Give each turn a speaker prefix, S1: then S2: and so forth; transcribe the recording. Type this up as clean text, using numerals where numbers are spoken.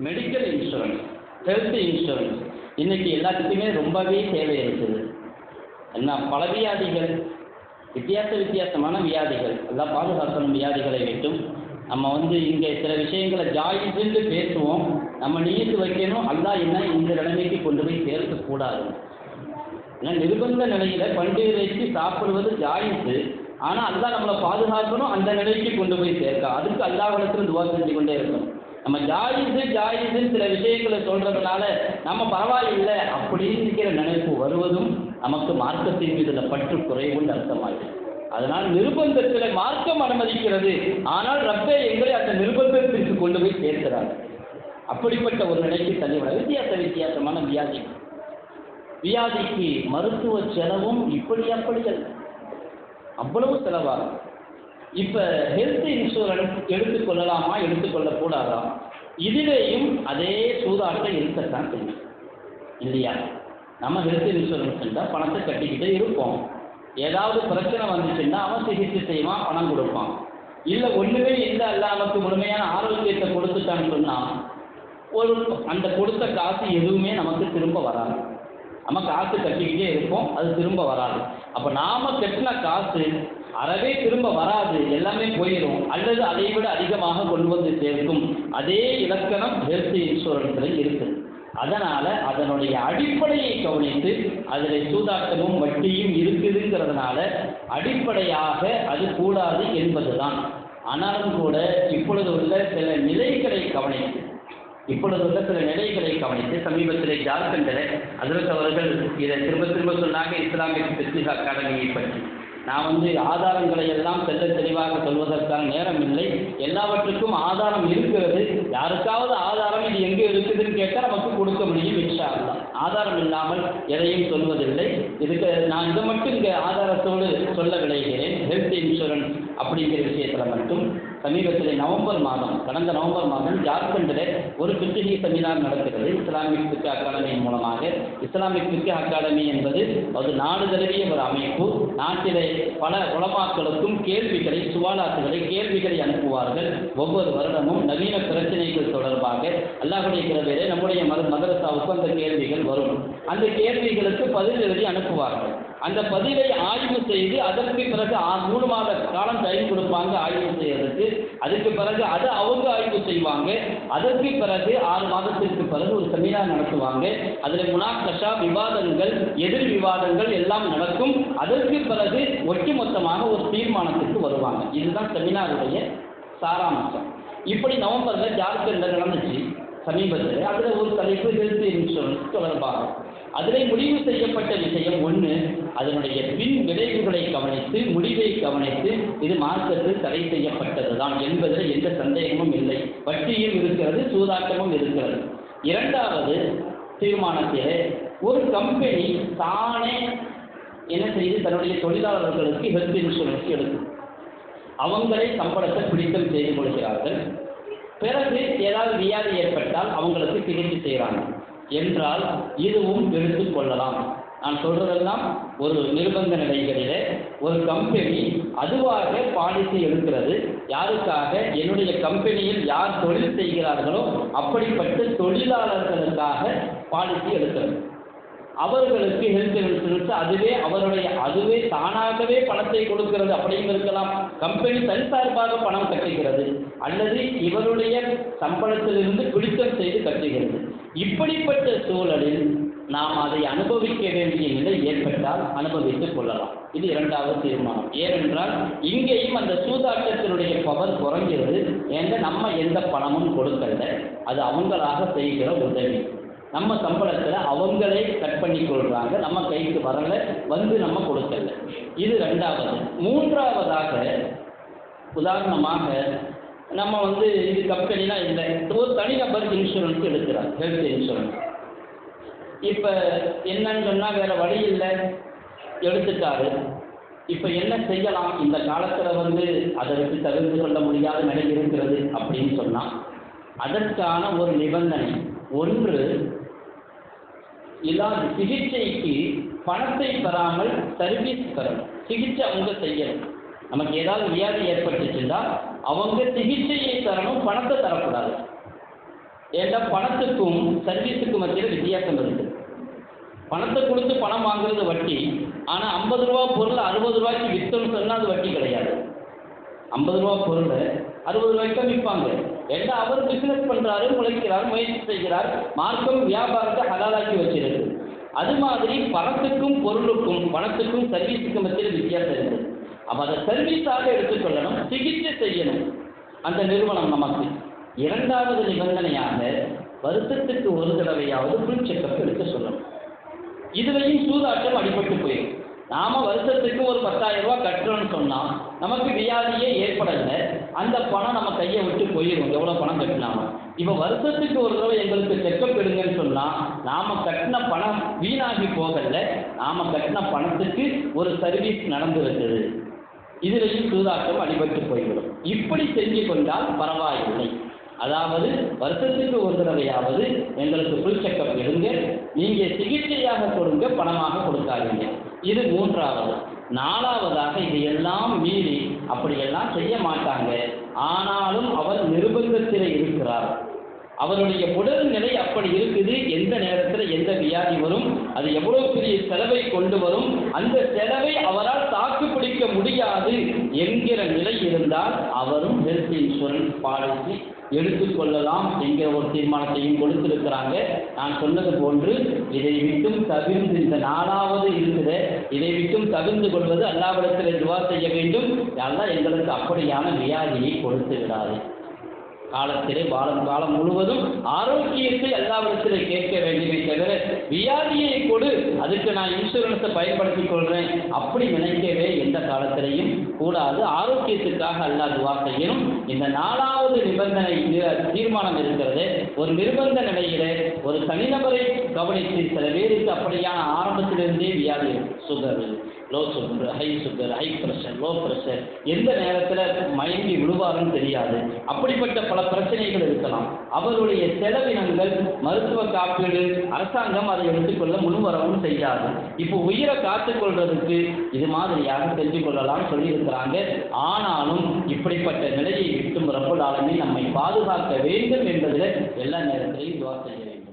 S1: Medical insurance, health insurance இன்னைக்கு எல்லாத்துக்குமே ரொம்பவே தேவை இருக்குது. என்ன பல வியாதிகள், வித்தியாசமான வியாதிகள் எல்லாம் பாதுகாக்கணும். வியாதிகளை விட்டும் நம்ம இங்கே சில விஷயங்களை ஜாயிஸ்ன்னு பேசுவோம். நம்ம நியத்து வைக்கணும், அல்லாஹ் என்ன இந்த நிலைமைக்கு கொண்டு போய் சேர்க்கக்கூடாது. ஏன்னா நிர்பந்த நிலையில் பண்டிகை வைத்து சாப்பிடுவது ஜாயிஸு, ஆனால் அல்லாஹ் நம்மளை பாதுகாக்கணும், அந்த நிலைக்கு கொண்டு போய் சேர்க்க. அதுக்கு அல்லாஹ்விடத்தில் துவா செஞ்சு கொண்டே இருக்கணும். நம்ம ஜாயிஸுன்னு சில விஷயங்களை சொல்கிறதுனால நம்ம பரவாயில்லை அப்படிங்கிற நினைப்பு வருவதும் நமக்கு மார்க்கத்தின் மீதுல பற்று குறைவுன்னு அர்த்தமாயிடும். அதனால் நிர்பந்தத்தில் மார்க்கம் அனுமதிக்கிறது, ஆனால் ரப்பே எங்களை அந்த நிர்பந்தத்திற்கு கொண்டு போய் சேர்க்கிறார். அப்படிப்பட்ட ஒரு நிலைக்கு தள்ளிவிட வித்தியாசமான வியாதிக்கு மருத்துவ செலவும் அப்படி அல்ல, அவ்வளவு செலவாகும். இப்போ ஹெல்த் இன்சூரன்ஸ் எடுத்துக்கொள்ளலாமா எடுத்துக்கொள்ளக்கூடாதா? இதிலேயும் அதே சூதாட்டம் இருக்கத்தான் செய்யும் இல்லையா? நம்ம ஹெல்த் இன்சூரன்ஸ் இருந்தால் பணத்தை கட்டிக்கிட்டே இருப்போம். ஏதாவது பிரச்சனை வந்துச்சுன்னா அவன் சிகிச்சை செய்வான், பணம் கொடுப்பான். இல்லை ஒன்றுமே இல்லை, அல்ல நமக்கு முழுமையான ஆரோக்கியத்தை கொடுத்துட்டான்னு சொன்னால் அந்த கொடுத்த காசு எதுவுமே நமக்கு திரும்ப வராது. நம்ம காசு கட்டிக்கிட்டே இருப்போம், அது திரும்ப வராது. அப்போ நாம் கட்டின காசு அறவே திரும்ப வராது, எல்லாமே போயிடும். அல்லது அதை விட அதிகமாக கொண்டு வந்து சேர்க்கும். அதே இலக்கணம் ஹெல்த் இன்சூரன்ஸில் இருக்குது. அதனால் அதனுடைய அடிப்படையை கவனித்து அதில் சூதாட்டமும் வட்டியும் இருக்குதுங்கிறதுனால அடிப்படையாக அது கூடாது என்பது தான். ஆனாலும் கூட இப்பொழுது உள்ள சில நிலைகளை கவனித்து சமீபத்தில் ஜார்க்கண்டில் ஹஜ்ரத் அவர்கள் இதை திரும்ப சொன்னாங்க இஸ்லாமிக் ஃபிக்ஹ் அகாடமியை பற்றி. நான் ஆதாரங்களை எல்லாம் தெளிவாக சொல்வதற்கான நேரம் இல்லை. எல்லாவற்றுக்கும் ஆதாரம் இருக்கிறது. யாருக்காவது ஆதாரம் இது எங்கே இருக்குதுன்னு கேட்டால் நமக்கு கொடுக்க முடியும் இன்ஷா அல்லாஹ். ஆதாரம் இல்லாமல் எதையும் சொல்வதில்லை. இதுக்கு நான் இதை மட்டும் இங்கே ஆதாரத்தோடு சொல்ல விளைகிறேன். ஹெல்த் இன்சூரன்ஸ் அப்படிங்கிற விஷயத்தில் மட்டும் சமீபத்தில் கடந்த நவம்பர் மாதம் ஜார்க்கண்டில் ஒரு ஃபிக்ஹ் செமினார் நடக்கிறது இஸ்லாமிக் ஃபிக்ஹ் அகாடமியின் மூலமாக. இஸ்லாமிக் ஃபிக்ஹ் அகாடமி என்பது அது நாடு தழுவிய ஒரு அமைப்பு. நாட்டிலே பல உலமாக்களுக்கும் கேள்விகளை அனுப்புவார்கள். ஒவ்வொரு வருடமும் நவீன பிரச்சனைகள் தொடர்பாக அல்லாஹ்வுடைய கிருபையிலே நம்முடைய மதரசாவுக்கு அந்த கேள்விகள் வரும். அந்த கேள்விகளுக்கு பதில் எழுதி அனுப்புவார்கள். அந்த பதிலை ஆய்வு செய்து அதற்கு பிறகு 3 மாத காலம் டைம் கொடுப்பாங்க ஆய்வு செய்வதற்கு. அதுக்கு பிறகு அதை அவங்க ஆய்வு செய்வாங்க. அதற்கு பிறகு 6 மாதத்திற்கு பிறகு ஒரு செமினார் நடத்துவாங்க. அதில் முனாக்கஷா, விவாதங்கள், எதிர் விவாதங்கள் எல்லாம் நடக்கும். அதற்கு பிறகு ஒட்டுமொத்தமாக ஒரு தீர்மானத்துக்கு வருவாங்க. இதுதான் செமினாருடைய சாராம்சம். இப்படி நவம்பரில் ஜார்க்கண்டில் நடந்துச்சு சமீபத்தில். அதில் ஒரு தலைப்பு ஹெல்த் இன்சூரன்ஸ் தொடர்பாக. அதில் முடிவு செய்யப்பட்ட விஷயம் ஒன்று, அதனுடைய பின் விளைவுகளை கவனித்து முடிவை கவனித்து இது மார்க்கத்தில் தடை செய்யப்பட்டது தான் என்பதில் எந்த சந்தேகமும் இல்லை. வட்டியும் இருக்கிறது, சூதாட்டமும் இருக்கிறது. இரண்டாவது தீர்மானத்தில் ஒரு கம்பெனி தானே என்ன செய்து தன்னுடைய தொழிலாளர்களுக்கு ஹெல்த் இன்சூரன்ஸ் எடுக்கும். அவங்களே சம்பளத்தை பிடித்தம் செய்து கொள்கிறார்கள். பிறகு ஏதாவது வியாதி ஏற்பட்டால் அவங்களுக்கு சிகிச்சை செய்கிறாங்க என்றால் இதுவும் எடுத்துக்கொள்ளலாம். நான் சொல்றதெல்லாம் ஒரு நிர்பந்த நிலைகளிலே ஒரு கம்பெனி அதுவாக பாலிசி எடுக்கிறது. யாருக்காக? என்னுடைய கம்பெனியில் யார் தொழில் செய்கிறார்களோ அப்படிப்பட்ட தொழிலாளர்களுக்காக பாலிசி எடுக்கிறது. அவர்களுக்கு ஹெல்த் இன்சூரன்ஸ் அதுவே தானாகவே பணத்தை கொடுக்கிறது அப்படின்னு இருக்கலாம். கம்பெனி தனிசார்பாக பணம் கட்டுகிறது அல்லது இவருடைய சம்பளத்திலிருந்து பிடித்தம் செய்து கட்டுகிறது. இப்படிப்பட்ட சூழலில் நாம் அதை அனுபவிக்க வேண்டிய நிலை ஏற்பட்டால் அனுபவித்துக் கொள்ளலாம். இது இரண்டாவது தீர்மானம். ஏனென்றால் இங்கேயும் அந்த சூதாட்டத்தினுடைய பவர் குறைஞ்சிருது. ஏன்னா நம்ம எந்த பணமும் கொடுக்கல, அது அவங்களாக செய்கிற உதவி. நம்ம சம்பளத்தில் அவங்களே கட் பண்ணி கொள்கிறாங்க, நம்ம கைக்கு வரலை, நம்ம கொடுக்கல. இது ரெண்டாவது. மூன்றாவதாக உதாரணமாக நம்ம இது கம்பெனிலாம் இல்லை, ஒரு தனிநபர் இன்சூரன்ஸ் எடுக்கிறார், ஹெல்த் இன்சூரன்ஸ். இப்போ என்னன்னு சொன்னால் வேறு வழி இல்லை, எடுத்துட்டாரு. இப்போ என்ன செய்யலாம்? இந்த காலத்தில் அதை வச்சு தவிர்த்து கொள்ள முடியாத நிலை இருக்கிறது அப்படின்னு சொன்னால் அதற்கான ஒரு நிபந்தனை ஒன்று, இல்லாத சிகிச்சைக்கு பணத்தை பெறாமல் சர்வீஸ் பெறணும். சிகிச்சை அவங்க செய்யணும். நமக்கு ஏதாவது வியாதி ஏற்பட்டுச்சுன்னா அவங்க சிகிச்சையை தரணும், பணத்தை தரக்கூடாது. ஏன்னா பணத்துக்கும் சர்வீஸுக்கும் மத்தியில் வித்தியாசம் இருக்குது. பணத்தை கொடுத்து பணம் வாங்குறது வட்டி. ஆனால் 50 ரூபா பொருள் 60 ரூபாய்க்கு விற்றோம்னு சொன்னால் அது வட்டி கிடையாது. 50 ரூபா பொருள் 60 ரூபாய்க்கு தான் விற்பாங்க. ஏன்னா அவர் பிஸ்னஸ் பண்ணுறாரு, உழைக்கிறார், முயற்சி செய்கிறார். மார்க்கம் வியாபாரத்தை ஹலாலாக்கி வச்சிருக்கு. அது மாதிரி பணத்துக்கும் பொருளுக்கும் பணத்துக்கும் சர்வீஸுக்கும் மத்தியில் வித்தியாசம் இருக்குது. அப்போ அதை சர்வீஸாக எடுத்துக்கொள்ளணும், சிகிச்சை செய்யணும் அந்த நிறுவனம் நமக்கு. இரண்டாவது நிபந்தனையாக வருஷத்துக்கு ஒரு தடவையாவது ஃபுல் செக்கப் எடுக்க சொல்லணும். இதுலையும் சூதாட்டம் அடிபட்டு போயிடும். நாம் வருஷத்துக்கு ஒரு 10,000 ரூபா கட்டுறோன்னு சொன்னால் நமக்கு வியாதியே ஏற்படலை, அந்த பணம் நம்ம கையை விட்டு போயிடும். எவ்வளோ பணம் கட்டினாலும் இப்போ வருஷத்துக்கு ஒரு தடவை எங்களுக்கு செக்கப் எடுங்கன்னு சொன்னால் நாம் கட்டின பணம் வீணாகி போகலை, நாம் கட்டின பணத்துக்கு ஒரு சர்வீஸ் நடந்துருக்குது. இதுலையும் சூதாட்டம் அடிபட்டு போய்விடும். இப்படி செஞ்சு கொண்டால் பரவாயில்லை. அதாவது வருஷத்துக்கு ஒரு தடவையாவது எங்களுக்கு ஃபுல் செக்கப் எடுங்க, நீங்கள் சிகிச்சையாக கொடுங்க, பணமாக கொடுக்காதீங்க. இது மூன்றாவது. நாலாவதாக இதையெல்லாம் மீறி அப்படியெல்லாம் செய்ய மாட்டாங்க, ஆனாலும் அவர் நிர்பந்தத்தில் இருக்கிறார். அவருடைய உடல்நிலை அப்படி இருக்குது, எந்த நேரத்தில் எந்த வியாதி வரும், அது எவ்வளோ பெரிய செலவை கொண்டு வரும், அந்த செலவை அவரால் தாக்கு பிடிக்க முடியாது என்கிற நிலை இருந்தால் அவரும் ஹெல்த் இன்சூரன்ஸ் பாலிசி எடுத்துக்கொள்ளலாம் என்கிற ஒரு தீர்மானத்தையும் கொடுத்திருக்கிறாங்க. நான் சொன்னது போன்று இதை விட்டும் தவிர்ந்து, இந்த நாலாவது இருக்குது, இதை விட்டும் தவிர்ந்து கொள்வது அல்லாஹ்விடத்தில் துஆ செய்ய வேண்டும். அல்லாஹ் எங்களுக்கு அப்படியான வியாதியை கொடுத்து விடாது. காலத்திலே காலம் முழுவதும் ஆரோக்கியத்தை அல்லாஹ்விடத்திலே கேட்க வேண்டுமே தவிர வியாதியை கொடு, அதுக்கு நான் இன்சூரன்ஸை பயன்படுத்திக் கொள்கிறேன் அப்படி நினைக்கவே எந்த காலத்திலையும் கூடாது. ஆரோக்கியத்துக்காக அல்லாஹ் துஆ செய்யணும். இந்த நாலாவது நிபந்தனை தீர்மானம் இருக்கிறது. ஒரு நிர்பந்த நிலையிலே ஒரு தனிநபரை கவனித்து, சில பேருக்கு அப்படியான ஆரம்பத்திலிருந்தே வியாதி, sugar, low sugar, high sugar, high pressure, low pressure, எந்த நேரத்தில் மயங்கி விழுவாருன்னு தெரியாது. அப்படிப்பட்ட பல பிரச்சனைகள் இருக்கலாம். அவருடைய செலவினங்கள், மருத்துவ காப்பீடு அரசாங்கம் அதை எடுத்துக்கொள்ள முன்வரவும் செய்யாது. இப்போ உயிரை காத்துக்கொள்றதுக்கு இது மாதிரியாக செஞ்சு கொள்ளலாம் சொல்லியிருக்கிறாங்க. ஆனாலும் இப்படிப்பட்ட நிலையை விட்டும் ரப்பல் ஆலமீன் நம்மை பாதுகாக்க வேண்டும் என்பதில் எல்லா நேரத்திலையும் துஆ செய்ய வேண்டும்.